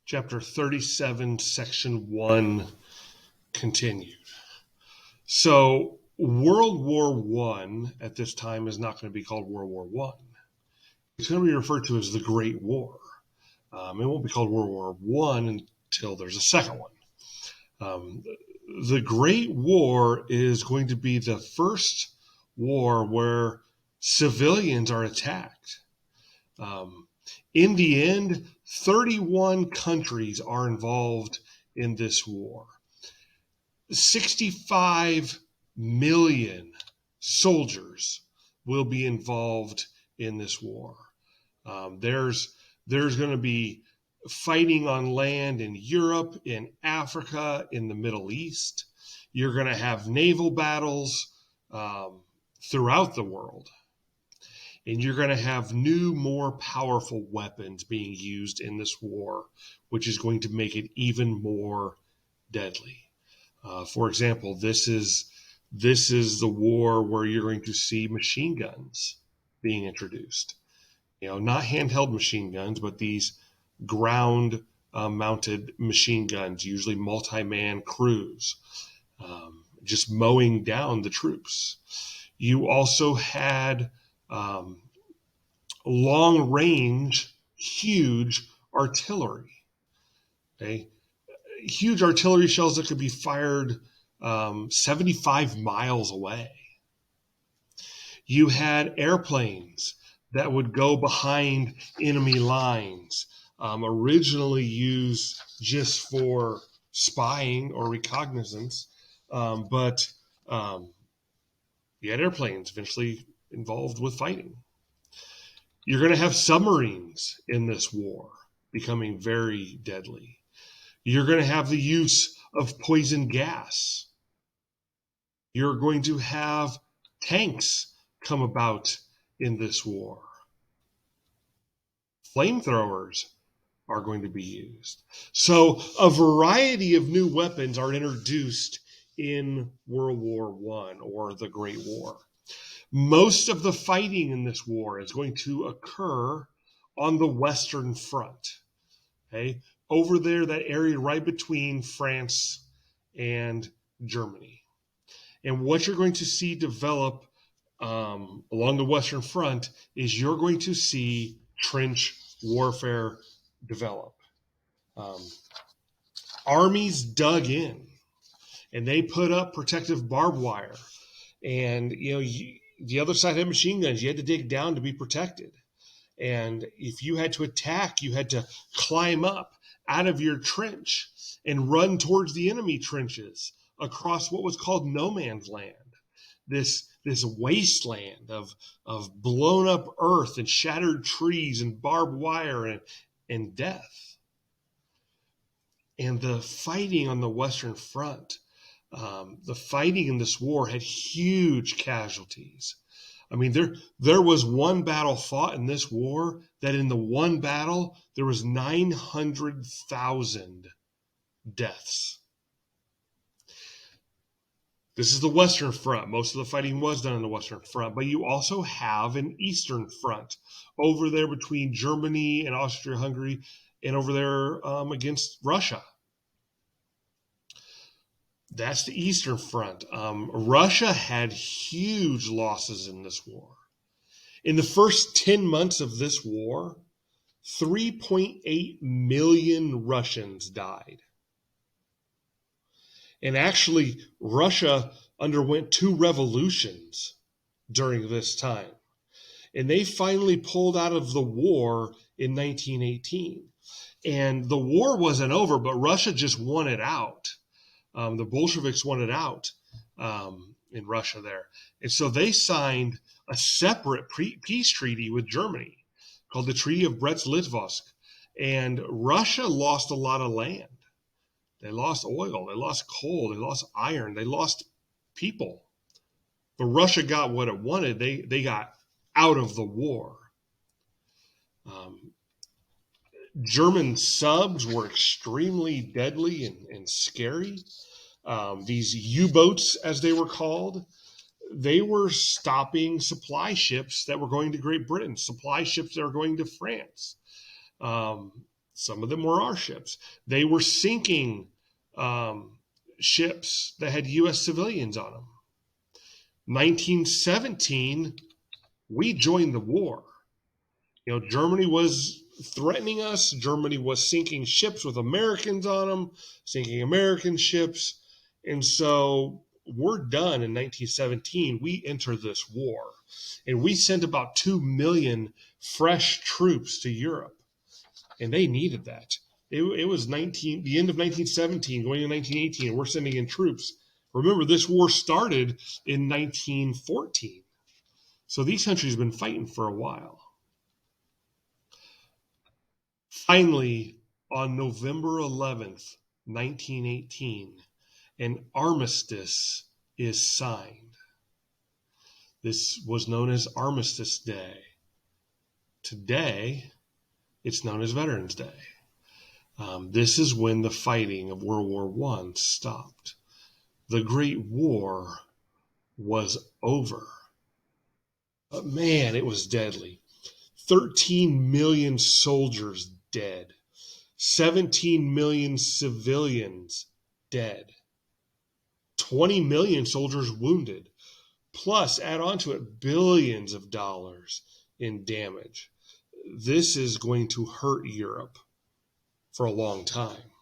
chapter 37, section 1 continued. So World War One at this time is not going to be called World War One. It's going to be referred to as the Great War. It won't be called World War One until there's a second one. The Great War is going to be the first war where civilians are attacked. In the end, 31 countries are involved in this war. 65 million soldiers will be involved in this war. There's going to be fighting on land in Europe, in Africa, in the Middle East. You're going to have naval battles throughout the world. And you're going to have new, more powerful weapons being used in this war, which is going to make it even more deadly. For example, this is the war where you're going to see machine guns being introduced. Not handheld machine guns, but these ground mounted machine guns, usually multi-man crews, just mowing down the troops. You also had long range, huge artillery. Okay? Huge artillery shells that could be fired 75 miles away. You had airplanes that would go behind enemy lines, originally used just for spying or reconnaissance, but you had airplanes eventually involved with fighting. You're going to have submarines in this war becoming very deadly. You're going to have the use of poison gas. You're going to have tanks come about in this war. Flamethrowers are going to be used. So a variety of new weapons are introduced in World War I or the Great War. Most of the fighting in this war is going to occur on the Western Front. Okay? Over there, that area right between France and Germany. And what you're going to see develop along the Western Front is you're going to see trench warfare develop. Armies dug in, and they put up protective barbed wire. And, the other side had machine guns. You had to dig down to be protected. And if you had to attack, you had to climb up out of your trench and run towards the enemy trenches across what was called no man's land. This wasteland of blown up earth and shattered trees and barbed wire and death. And the fighting on the Western Front, the fighting in this war had huge casualties. I mean, there was one battle fought in this war that in the one battle, there was 900,000 deaths. This is the Western Front. Most of the fighting was done on the Western Front, but you also have an Eastern Front over there between Germany and Austria-Hungary and over there against Russia. That's the Eastern Front. Russia had huge losses in this war. In the first 10 months of this war, 3.8 million Russians died. And actually, Russia underwent 2 revolutions during this time. And they finally pulled out of the war in 1918. And the war wasn't over, but Russia just won it out. The Bolsheviks won it out in Russia there. And so they signed a separate peace treaty with Germany called the Treaty of Brest-Litovsk. And Russia lost a lot of land. They lost oil, they lost coal, they lost iron, they lost people. But Russia got what it wanted. They got out of the war. German subs were extremely deadly and scary. These U-boats, as they were called, they were stopping supply ships that were going to Great Britain, supply ships that were going to France. Some of them were our ships. They were sinking ships that had U.S. civilians on them. 1917, we joined the war. Germany was threatening us. Germany was sinking ships with Americans on them, sinking American ships. And so we're done in 1917. We enter this war. And we sent about 2 million fresh troops to Europe. And they needed that. It was the end of 1917, going into 1918, and we're sending in troops. Remember, this war started in 1914. So these countries have been fighting for a while. Finally, on November 11th, 1918, an armistice is signed. This was known as Armistice Day. Today, it's known as Veterans Day. This is when the fighting of World War I stopped. The Great War was over. But man, it was deadly. 13 million soldiers dead. 17 million civilians dead. 20 million soldiers wounded. Plus, add on to it billions of dollars in damage. This is going to hurt Europe for a long time.